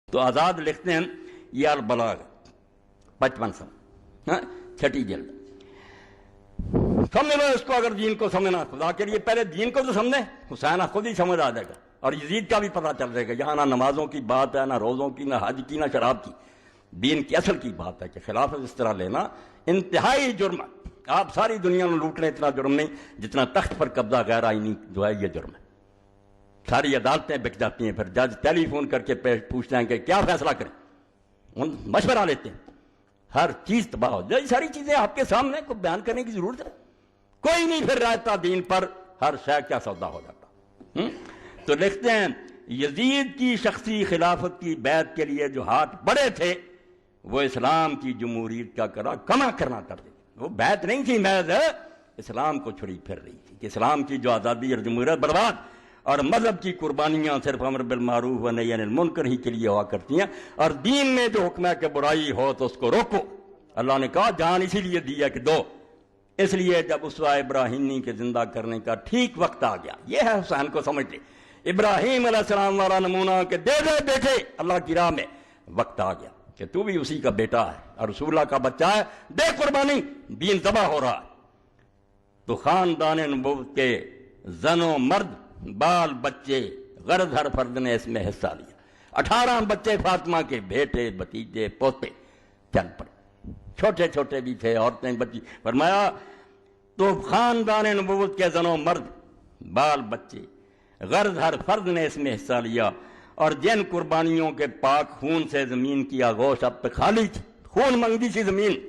تو آزاد لکھتے ہیں یہ البلاغ 55 چھٹی جلد. سمجھ لو اس کو، اگر دین کو سمجھنا خدا کے لیے پہلے دین کو تو سمجھیں، حسین خود ہی سمجھ آ جائے گا اور یزید کا بھی پتہ چل جائے گا. یہاں نہ نمازوں کی بات ہے، نہ روزوں کی، نہ حج کی، نہ شراب کی. دین کی اصل کی بات ہے کہ خلافت اس طرح لینا انتہائی جرم ہے. آپ ساری دنیا میں لوٹ لیں، اتنا جرم نہیں جتنا تخت پر قبضہ غیر آئینی جو ہے یہ جرم ہے. ساری عدالتیں بک جاتی ہیں، پھر جج ٹیلی فون کر کے پوچھتے ہیں کہ کیا فیصلہ کریں، ان مشورہ لیتے ہیں، ہر چیز تباہ ہو جائے. ساری چیزیں آپ کے سامنے کو بیان کرنے کی ضرورت ہے. کوئی نہیں پھر رہتا دین پر، ہر شے کیا سودا ہو جاتا. تو لکھتے ہیں یزید کی شخصی خلافت کی بیعت کے لیے جو ہاتھ بڑے تھے وہ اسلام کی جمہوریت کا کما کرنا کرتے. وہ بیعت نہیں تھی، محض اسلام کو چھری پھر رہی تھی کہ اسلام کی جو آزادی اور جمہوریت برباد، اور مذہب کی قربانیاں صرف امر بالمعروف و نہی عن المنکر ہی کے لیے ہوا کرتی ہیں، اور دین میں جو حکم ہے کہ برائی ہو تو اس کو روکو. اللہ نے کہا جان اسی لیے دی ہے کہ دو. اس لیے جب اسوہ ابراہیمی کے زندہ کرنے کا ٹھیک وقت آ گیا، یہ ہے حسین کو سمجھتے، ابراہیم علیہ السلام والا نمونہ کہ دے دے بیٹے اللہ کی راہ میں. وقت آ گیا کہ تو بھی اسی کا بیٹا ہے اور رسول اللہ کا بچہ ہے، دے قربانی، دین ذبح ہو رہا ہے. تو خاندان نبوت کے زن و مرد، بال بچے، غرض ہر فرد نے اس میں حصہ لیا. 18 بچے فاطمہ کے، بیٹے بھتیجے پوتے چل پڑے، چھوٹے چھوٹے بھی تھے، عورتیں بچی. فرمایا تو خاندان نبوت کے زن و مرد، بال بچے، غرض ہر فرد نے اس میں حصہ لیا. اور جن قربانیوں کے پاک خون سے زمین کی آغوش اب تک خالی تھی، خون منگی سی زمین،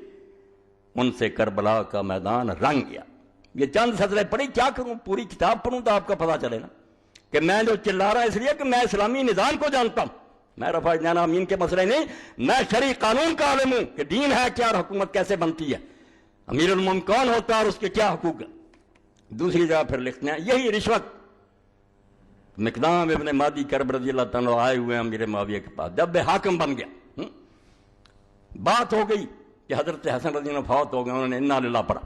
ان سے کربلا کا میدان رنگ گیا. یہ چند سطریں پڑھی، کیا کروں، پوری کتاب پڑھوں تو آپ کا پتہ چلے نا کہ میں جو چلا رہا اس لیے کہ میں اسلامی نظام کو جانتا ہوں. میں رفع جانا امین کے مسئلے نہیں، میں شرعی قانون کا عالم ہوں کہ دین ہے کیا اور حکومت کیسے بنتی ہے، امیر المومنین کون ہوتا ہے اور اس کے کیا حقوق ہیں. دوسری جگہ پھر لکھتے ہیں یہی رشوت. مقدام ابن مادی کرب رضی اللہ تعالیٰ آئے ہوئے ہیں امیر معاویہ کے پاس، جب وہ حاکم بن گیا، بات ہو گئی کہ حضرت حسن رضی اللہ فوت ہو گئے، انہوں نے انا للہ پڑھا.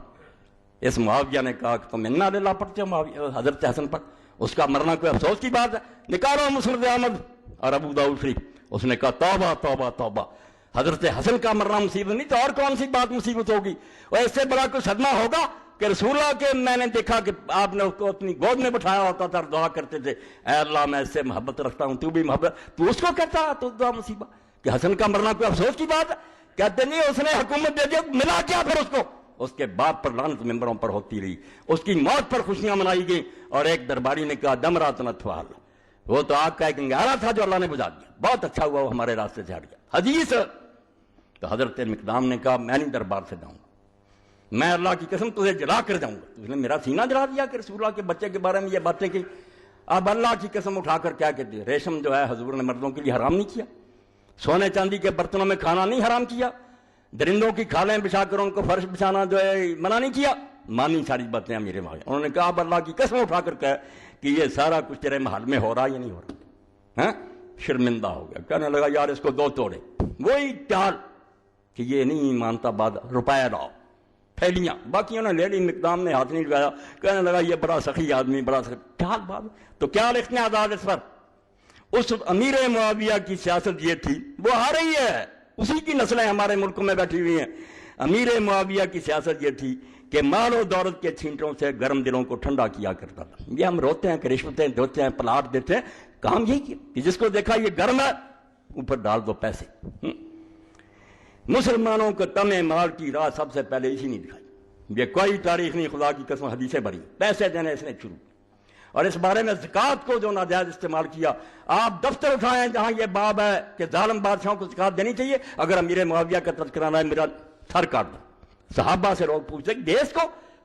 اس معاویہ نے کہا کہ تم انا للہ پڑھتے ہو معاویہ حضرت حسن پر، اس کا مرنا کوئی افسوس کی بات ہے، نکالو مسند احمد اور ابو داؤد شریف. اس نے کہا توبہ توبہ توبہ، حضرت حسن کا مرنا مصیبت نہیں تو اور کون سی بات مصیبت ہوگی. اور اس سے بڑا کوئی صدمہ ہوگا کہ رسول اللہ کے میں نے دیکھا کہ آپ نے اس کو اپنی گود میں بٹھایا ہوتا تھا اور دعا کرتے تھے اے اللہ میں اس سے محبت رکھتا ہوں، تو بھی محبت، تو اس کو کہتا تو دعا مصیبت کہ حسن کا مرنا کوئی افسوس کی بات ہے. کہتے نہیں اس نے حکومت دے دی، ملا کیا پھر اس کو، اس کے باپ پر لعنت ممبروں پر ہوتی رہی، اس کی موت پر خوشیاں منائی گئی. اور ایک درباری نے کہا دمراتن اطفال، وہ تو آگ کا ایک انگارہ تھا جو اللہ نے بجھا دیا، بہت اچھا ہوا وہ ہمارے راستے سے ہٹ گیا. حدیث. تو حضرت مقدام نے کہا میں نہیں دربار سے جاؤں گا، میں اللہ کی قسم تجھے جلا کر جاؤں گا. اس نے میرا سینہ جلا دیا کہ رسول اللہ کے بچے کے بارے میں یہ باتیں کی. اب اللہ کی قسم اٹھا کر کیا کہتے ہیں، ریشم جو ہے حضور نے مردوں کے لیے حرام نہیں کیا، سونے چاندی کے برتنوں میں کھانا نہیں حرام کیا، درندوں کی کھالیں بچھا کر ان کو فرش بچھانا جو ہے منع نہیں کیا، مانی ساری باتیں میرے بھائی. انہوں نے کہا اب اللہ کی قسم اٹھا کر کہا کہ یہ سارا کچھ تیرے محل میں ہو رہا یا نہیں ہو رہا. شرمندہ ہو گیا، کہنے لگا یار اس کو دو توڑے. وہی چال کہ یہ نہیں مانتا، بعد روپیہ لاؤ، پھیلیاں باقی انہوں نے لے لی. مقدام نے ہاتھ نہیں لگایا، کہنے لگا یہ بڑا سخی آدمی، بڑا سخی ٹال بات. تو کیا لکھنے آزاد اس پر، اس امیر معاویہ کی سیاست یہ تھی، وہ آ رہی ہے، اسی کی نسلیں ہمارے ملک میں بیٹھی ہوئی ہیں. امیر معاویہ کی سیاست یہ تھی کہ مال و دولت کے چھینٹوں سے گرم دلوں کو ٹھنڈا کیا کرتا تھا. یہ ہم روتے ہیں کہ رشوتیں دیتے ہیں، پلاٹ دیتے ہیں، کام یہی کیا کہ جس کو دیکھا یہ گرم ہے اوپر ڈال دو پیسے. مسلمانوں کو تمع مال کی راہ سب سے پہلے اسی نے دکھائی. یہ کوئی تاریخ نہیں، خدا کی قسم حدیثیں بھری، پیسے دینے اس نے شروع. اور اس بارے میں زکوٰۃ کو جو ناجائز استعمال کیا، آپ دفتر اٹھائیں جہاں یہ باب ہے کہ ظالم بادشاہوں کو زکوٰۃ دینی چاہیے. اگر امیر معاویہ کا تذکرہ ہے میرا سر کاٹ دو. صحابہ سے لوگ پوچھتے دیس کو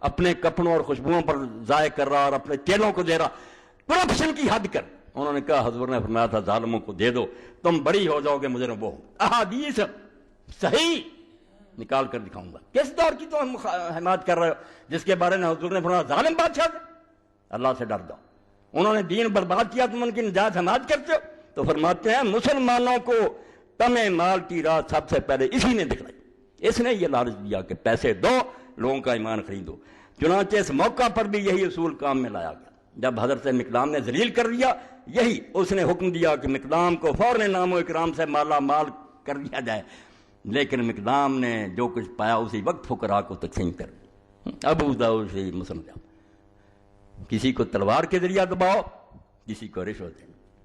اپنے کپڑوں اور خوشبوؤں پر ضائع کر رہا اور اپنے چیلوں کو دے رہا، کرپشن کی حد کر. انہوں نے کہا حضور نے فرمایا تھا ظالموں کو دے دو تم بری ہو جاؤ گے مجرم. وہ احادیث صحیح نکال کر دکھاؤں گا. کس دور کی تو حمایت کر رہے ہو جس کے بارے میں حضور نے فرمایا ظالم بادشاہ تھے، اللہ سے ڈر جاؤ. انہوں نے دین برباد کیا، تم ان کی نجات حمایت کرتے ہو. تو فرماتے ہیں مسلمانوں کو تمع مال کی راہ سب سے پہلے اسی نے دکھلائی. اس نے یہ لالچ دیا کہ پیسے دو لوگوں کا ایمان خریدو. چنانچہ اس موقع پر بھی یہی اصول کام میں لایا گیا. جب حضرت مقدام نے ذلیل کر دیا، یہی اس نے حکم دیا کہ مقدام کو فوراً نام و اکرام سے مالا مال کر دیا جائے، لیکن مقدام نے جو کچھ پایا اسی وقت فقراء کو تقسیم کر دیا۔ ابو داؤد سے مسند، کسی کو تلوار کے ذریعہ دباؤ، کسی کو رشوت دینا۔